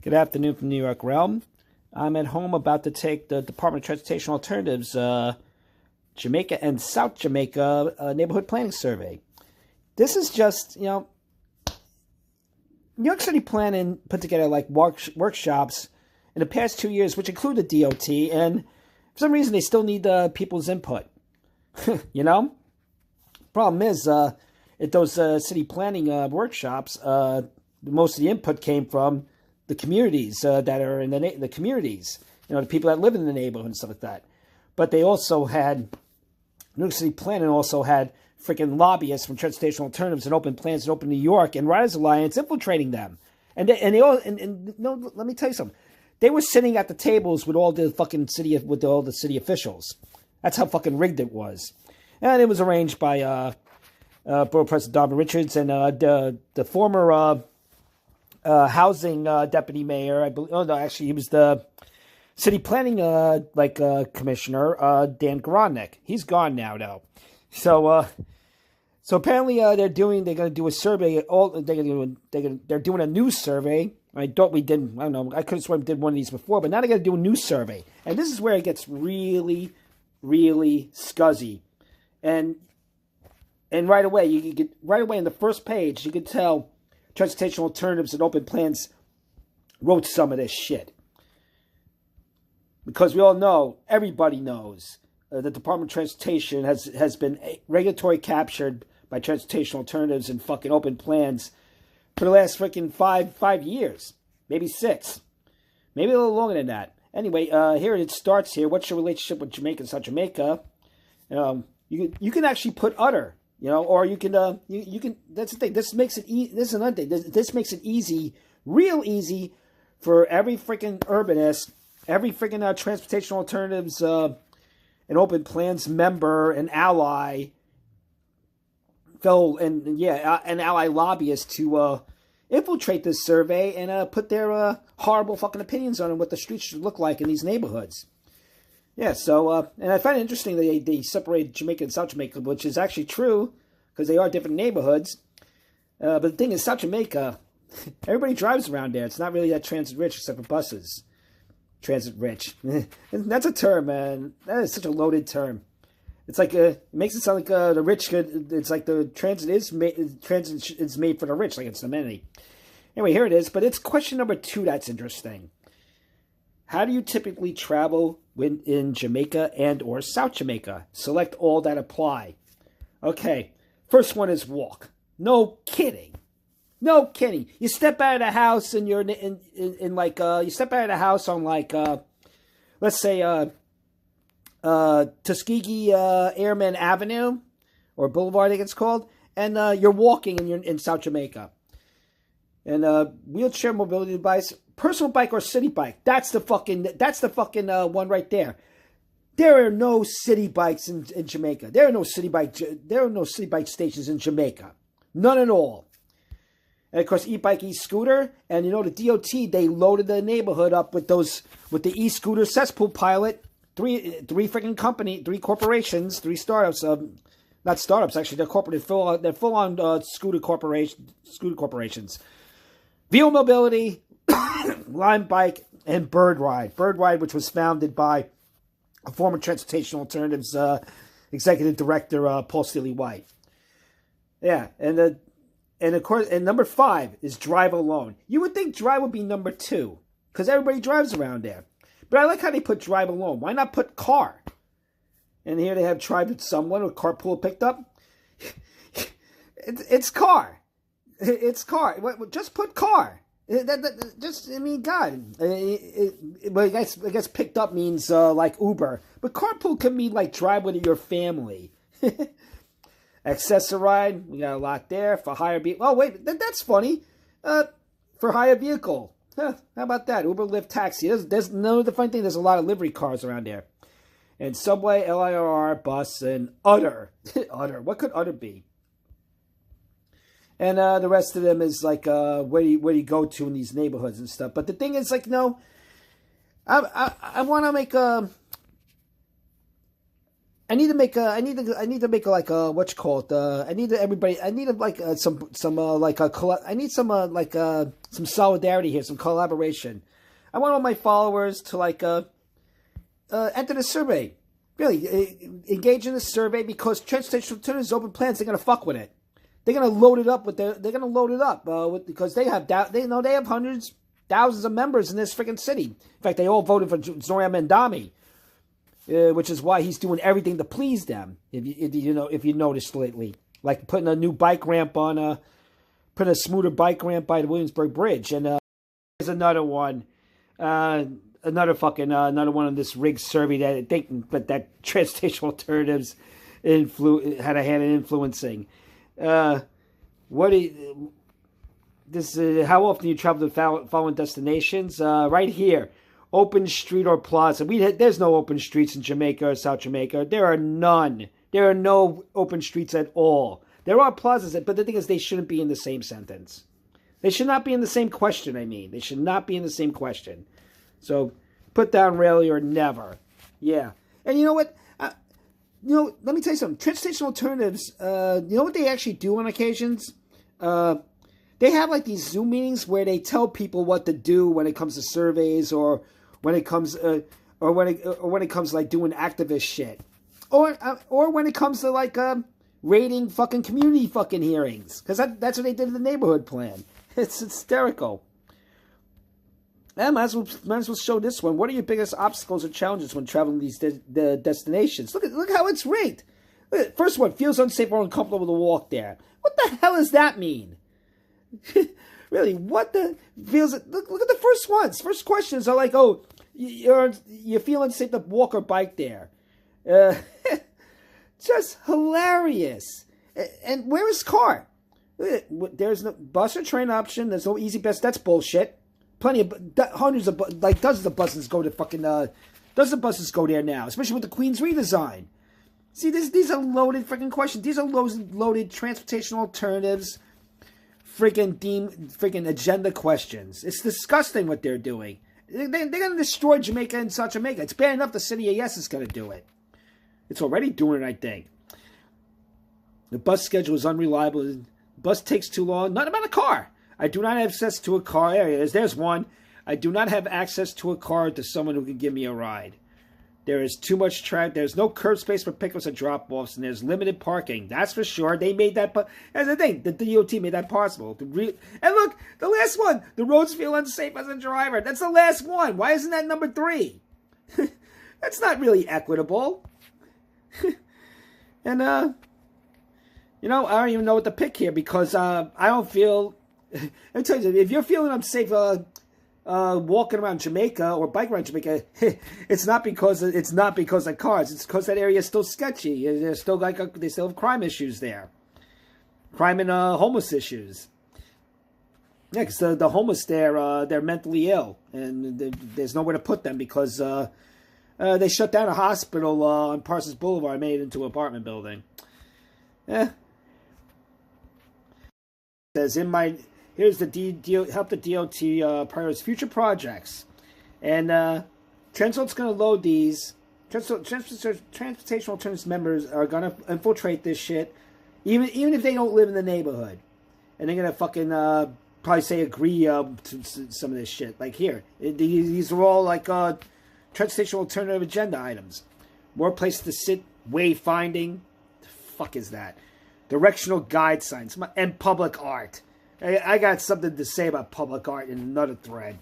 Good afternoon from New York Realm. I'm at home about to take the Department of Transportation Alternatives Jamaica and South Jamaica neighborhood planning survey. This is just, New York City Planning put together like workshops in the past 2 years, which include the DOT, and for some reason they still need people's input. Problem is, at those city planning workshops, most of the input came from the communities that are in the communities, the people that live in the neighborhood and stuff like that. But they also had, New York City Planning also had freaking lobbyists from Transportation Alternatives and Open Plans and Open New York and Riders Alliance infiltrating them. Let me tell you something. They were sitting at the tables with all the city officials. That's how fucking rigged it was. And it was arranged by Borough President Darvin Richards and the former housing deputy mayor. I believe. Oh no, actually, he was the city planning commissioner, Dan Gorodnick. He's gone now, though. So apparently they're going to do a survey. They're doing a news survey. I don't know. I could have sworn we did one of these before, but now they're going to do a news survey, and this is where it gets really, really scuzzy. And right away, in the first page, you could tell Transportation Alternatives and Open Plans wrote some of this shit. Because we all know, everybody knows, the Department of Transportation has been regulatory captured by Transportation Alternatives and fucking Open Plans for the last freaking five years. Maybe 6. Maybe a little longer than that. Anyway, here it starts here. What's your relationship with Jamaica and South Jamaica? You can actually put utter. Or you can, you can. That's the thing. This makes it. This is another thing. This makes it easy, real easy, for every freaking urbanist, every freaking Transportation Alternatives, and Open Plans member and ally, an ally lobbyist to infiltrate this survey and put their horrible fucking opinions on what the streets should look like in these neighborhoods. Yeah, so, and I find it interesting that they separated Jamaica and South Jamaica, which is actually true, because they are different neighborhoods. But the thing is, South Jamaica, everybody drives around there. It's not really that transit-rich, except for buses. Transit-rich. That's a term, man. That is such a loaded term. It's like, it makes it sound like the rich, it's like the transit is made for the rich, like it's an amenity. Anyway, here it is, but it's question number 2 that's interesting. How do you typically travel when in Jamaica and or South Jamaica? Select all that apply. Okay, first one is walk. No kidding. No kidding. You step out of the house and you're you step out of the house on let's say Tuskegee Airman Avenue or Boulevard, I think it's called, and you're walking and you're in South Jamaica. And wheelchair mobility device, personal bike or city bike. That's the fucking one right there. There are no city bikes in Jamaica. There are no city bike stations in Jamaica. None at all. And of course, e-bike, e-scooter, and the DOT, they loaded the neighborhood up with the e-scooter cesspool pilot. Three corporations, 3 startups. Not startups, actually. They're corporate. They're full-on scooter corporations. VO Mobility, Lime Bike, and Bird Ride. Bird Ride, which was founded by a former Transportation Alternatives executive director, Paul Steely White. Yeah, and of course, and number 5 is Drive Alone. You would think Drive would be number 2, because everybody drives around there. But I like how they put Drive Alone. Why not put car? And here they have tried with someone or carpool picked up. It's car. It's car. Just put car. God. I guess picked up means like Uber. But carpool can mean like drive with your family. Accessoride. We got a lot there. For hire vehicle. Oh, wait. That's funny. For hire vehicle. Huh, how about that? Uber, Lyft, taxi. There's no the funny thing. There's a lot of livery cars around there. And subway, LIRR, bus, and utter. Utter. What could utter be? And the rest of them is like where you go to in these neighborhoods and stuff. But the thing is, like, no, I want to make I need to make a. I need to make a, like a, what you call it. I need to everybody. I need to like some like a. I need some like some solidarity here, some collaboration. I want all my followers to like enter the survey. Really engage in the survey, because transportation alternatives open plans. They're gonna fuck with it. They're gonna load it up with their. They're gonna load it up because they have they have hundreds, thousands of members in this freaking city. In fact, they all voted for Zoria Mandami. Which is why he's doing everything to please them. If you noticed lately, like putting a new bike ramp on, putting a smoother bike ramp by the Williamsburg Bridge, and there's another one, another one on this rigged survey that I think that transportation alternatives had a hand in influencing. How often do you travel to following destinations? Right here. Open street or plaza. There's no open streets in Jamaica or South Jamaica. There are none. There are no open streets at all. There are plazas, but the thing is, they shouldn't be in the same sentence. They should not be in the same question, they should not be in the same question. So, put down rarely or never. Yeah. And you know what? Let me tell you something. Transportation alternatives, you know what they actually do on occasions? They have like these Zoom meetings where they tell people what to do when it comes to surveys, or when it comes when it comes to like doing activist shit, or when it comes to like rating fucking community fucking hearings, because that's what they did in the neighborhood plan. It's hysterical. I might as well show this one. What are your biggest obstacles or challenges when traveling these destinations? Look how it's ranked. First one, feels unsafe or uncomfortable to walk there. What the hell does that mean? Really, what the feels? Look at the first ones. First questions are like, oh, you feel unsafe to walk or bike there. Just hilarious. And where is car? There's no bus or train option. There's no easy bus. That's bullshit. Plenty of hundreds of dozens of buses go to fucking dozens of buses go there now, especially with the Queen's redesign. See, these are loaded freaking questions. These are loaded transportation alternatives. Freaking agenda questions. It's disgusting what they're doing. They're going to destroy Jamaica and South Jamaica. It's bad enough the city of Yes is going to do it. It's already doing it, I think. The bus schedule is unreliable. The bus takes too long. Not about a car. I do not have access to a car area. There's one. I do not have access to a car to someone who can give me a ride. There is too much traffic. There's no curb space for pickups and drop-offs, and there's limited parking. That's for sure. They made that. That's the thing. The DOT made that possible. And look, the last one. The roads feel unsafe as a driver. That's the last one. Why isn't that number 3? That's not really equitable. And I don't even know what to pick here, because I don't feel. Let me tell you, if you're feeling unsafe, walking around Jamaica or biking around Jamaica, it's not because of cars. It's because that area is still sketchy. There's still they still have crime issues there, crime and homeless issues. Yeah, because the homeless there, they're mentally ill, and there's nowhere to put them because they shut down a hospital on Parsons Boulevard and made it into an apartment building. Says here's the help the DOT prioritize future projects. And Transport's going to load these. Transportation alternatives members are going to infiltrate this shit, even if they don't live in the neighborhood. And they're going to fucking probably say agree to some of this shit. Like here, these are all like transportation alternative agenda items. More places to sit, wayfinding. The fuck is that? Directional guide signs and public art. I got something to say about public art in another thread.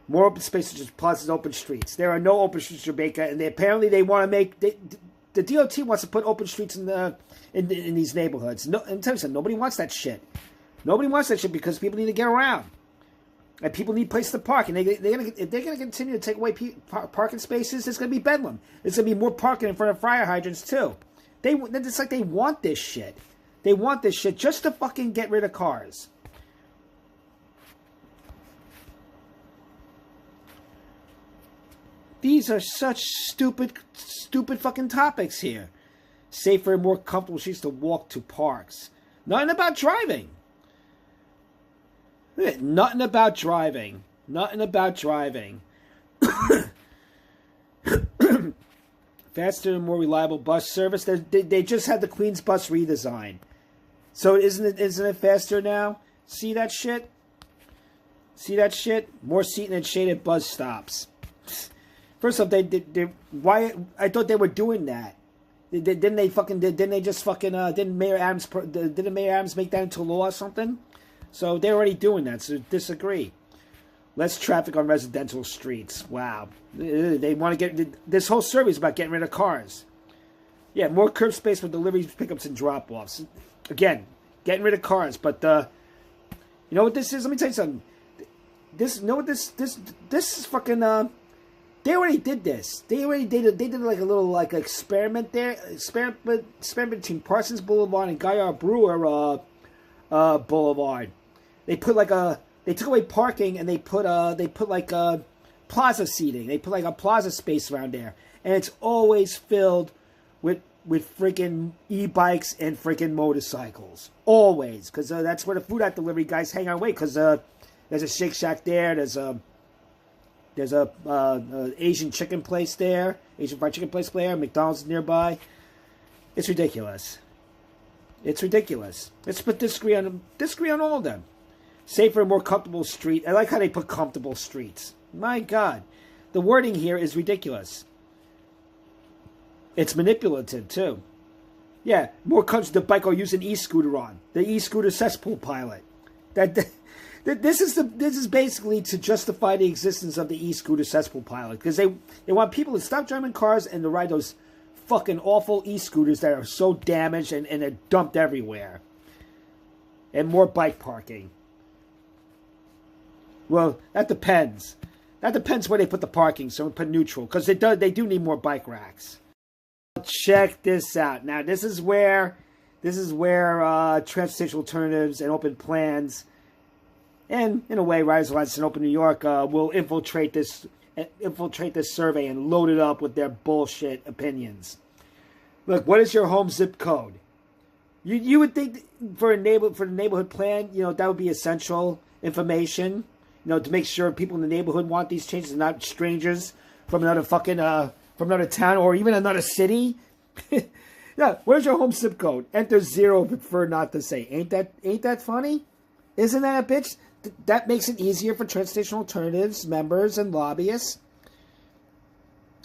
More open spaces, just plazas, open streets. There are no open streets in Jamaica, and apparently they want to make the DOT wants to put open streets in these neighborhoods. No, and tell you something, nobody wants that shit. Nobody wants that shit because people need to get around, and people need places to park. And if they're gonna continue to take away parking spaces, it's gonna be bedlam. It's gonna be more parking in front of fire hydrants too. It's like they want this shit. They want this shit just to fucking get rid of cars. These are such stupid fucking topics here. Safer and more comfortable streets to walk to parks. Nothing about driving. Nothing about driving. Nothing about driving. Faster and more reliable bus service. They just had the Queens bus redesign. So isn't it faster now? See that shit? See that shit? More seating and shaded bus stops. First off, why? I thought they were doing that. Didn't Mayor Adams make that into law or something? So they're already doing that. So disagree. Less traffic on residential streets. Wow. They want to get... This whole survey is about getting rid of cars. Yeah, more curb space for deliveries, pickups, and drop-offs. Again, getting rid of cars. But, you know what this is? Let me tell you something. This is fucking... They already did this. They did like a little experiment there. Experiment between Parsons Boulevard and Gaillard Brewer Boulevard. They took away parking and they put like a plaza seating. They put like a plaza space around there, and it's always filled with freaking e-bikes and freaking motorcycles. Always, because that's where the food out delivery guys hang out. Because there's a Shake Shack there. There's a Asian chicken place there. Asian fried chicken place there. McDonald's nearby. It's ridiculous. It's ridiculous. Let's disagree on all of them. Safer and more comfortable street. I like how they put comfortable streets. My God. The wording here is ridiculous. It's manipulative, too. Yeah, more countries the bike are using e-scooter on. The e-scooter cesspool pilot. This is basically to justify the existence of the e-scooter cesspool pilot. Because they want people to stop driving cars and to ride those fucking awful e-scooters that are so damaged and they're dumped everywhere. And more bike parking. Well, that depends. That depends where they put the parking. So we put neutral, because they do need more bike racks. Check this out. Now this is where transportation alternatives and open plans, and in a way, Riders Alliance and Open New York will infiltrate this survey and load it up with their bullshit opinions. Look, what is your home zip code? You would think for the neighborhood plan, that would be essential information. To make sure people in the neighborhood want these changes and not strangers from another town or even another city. Yeah, where's your home zip code? Enter 0, prefer not to say. Ain't that funny? Isn't that a bitch? That makes it easier for transportation alternatives members and lobbyists,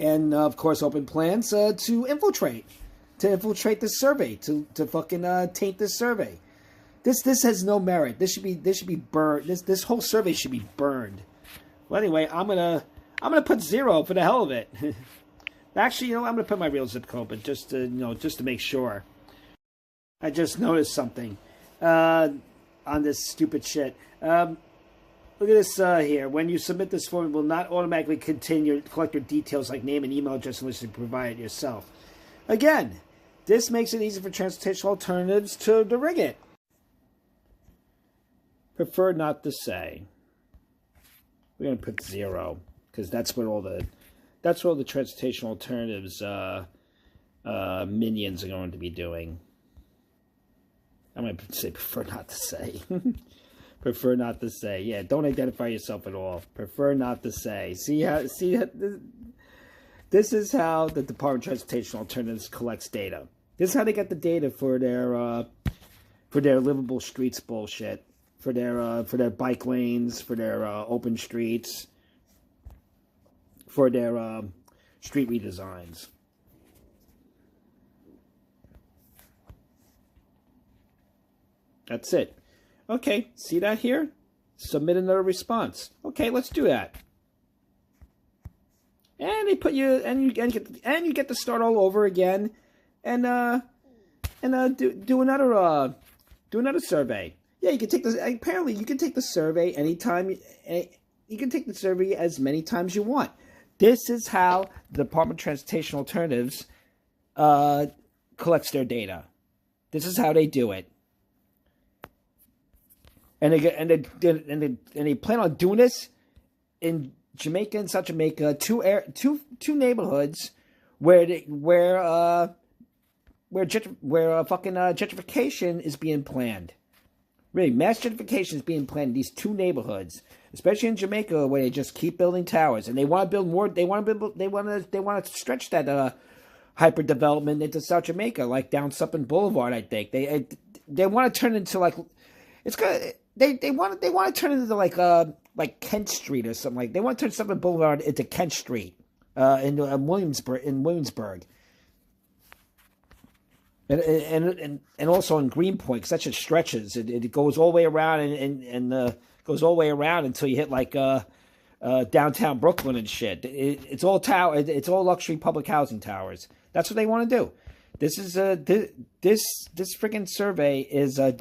and of course, open plans to infiltrate this survey, to fucking taint this survey. This has no merit. This should be burned. This whole survey should be burned. Well, anyway, I'm gonna put 0 for the hell of it. Actually, I'm gonna put my real zip code, but just to make sure. I just noticed something on this stupid shit. Look at this here. When you submit this form, it will not automatically collect your details like name and email address unless you provide it yourself. Again, this makes it easy for transportation alternatives to rig it. Prefer not to say. We're going to put 0 because that's what all the transportation alternatives minions are going to be doing. I'm going to say prefer not to say. Prefer not to say. Yeah, don't identify yourself at all. Prefer not to say. This is how the Department of Transportation Alternatives collects data. This is how they get the data for their livable streets bullshit. For their bike lanes, for their open streets, for their street redesigns. That's it. Okay, see that here? Submit another response. Okay, let's do that. And they put you, and you get to start all over again, and do another survey. Yeah, you can take this. Apparently, you can take the survey anytime. You can take the survey as many times you want. This is how the Department of Transportation Alternatives collects their data. This is how they do it. And they plan on doing this in Jamaica and South Jamaica, two neighborhoods where gentrification is being planned. Really, mass gentrification is being planned in these two neighborhoods, especially in Jamaica, where they just keep building towers, and they want to build more. They want to stretch that hyper development into South Jamaica, like down Suppin Boulevard. I think they want to turn it into like it's gonna they want to turn it into like Kent Street or something. Like they want to turn Suppin Boulevard into Kent Street in Williamsburg. And also in Greenpoint, because that just stretches. It goes all the way around and goes all the way around until you hit like downtown Brooklyn and shit. It's all It's all luxury public housing towers. That's what they want to do. This is this freaking survey is a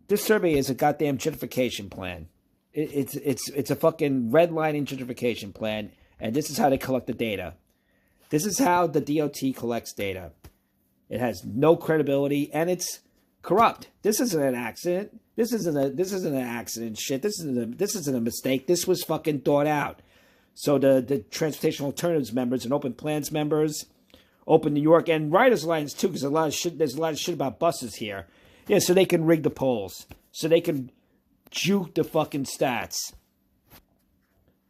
goddamn gentrification plan. It's a fucking redlining gentrification plan, and this is how they collect the data. This is how the DOT collects data. It has no credibility, and it's corrupt. This isn't an accident. This isn't an accident. Shit. This isn't a mistake. This was fucking thought out. So the Transportation Alternatives members and Open Plans members, Open New York, and Riders Alliance too, because there's a lot of shit about buses here. Yeah, so they can rig the polls, so they can juke the fucking stats,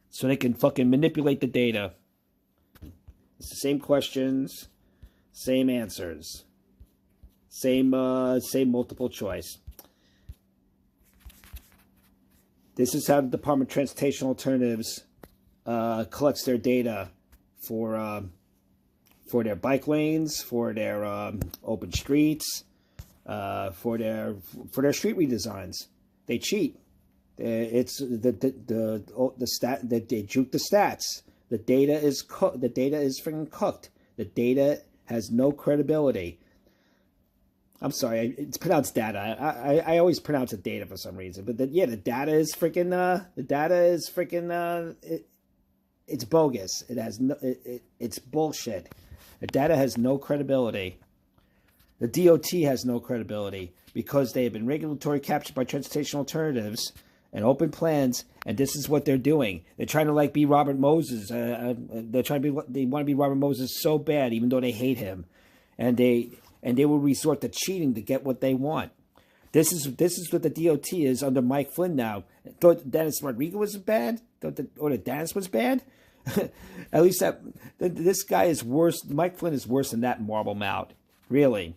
so they can fucking manipulate the data. It's the same questions. Same answers. Same multiple choice. This is how the Department of Transportation Alternatives collects their data for their bike lanes, for their open streets, for their street redesigns. They cheat. It's the stat that they juke the stats. The data is cooked. The data is freaking cooked. The data has no credibility. I'm sorry, it's pronounced data. I always pronounce it data for some reason. But the data is freaking it's bogus. It has no it's bullshit. The data has no credibility. The DOT has no credibility because they have been regulatory captured by Transportation Alternatives and Open Plans, and this is what they're doing. They're trying to be Robert Moses. They want to be Robert Moses so bad, even though they hate him, and they will resort to cheating to get what they want. This is what the DOT is under Mike Flynn now. Thought Dennis Rodriguez was bad, or that Dennis was bad. At least this guy is worse. Mike Flynn is worse than that marble mouth. Really.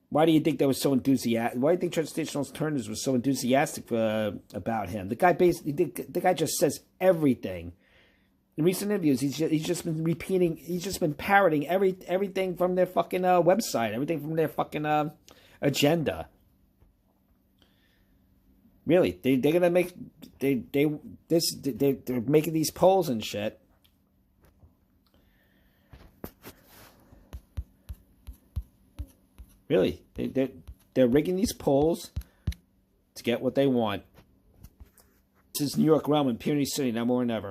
Why do you think they were so enthusiastic? Why do you think Transportation Alternatives was so enthusiastic about him? The guy just says everything. In recent interviews, he's just been repeating. He's just been parroting everything from their fucking website, everything from their fucking agenda. Really, they're gonna make they're making these polls and shit. Really, they're rigging these polls to get what they want. This is New York Realm, Imperial City, now more than ever.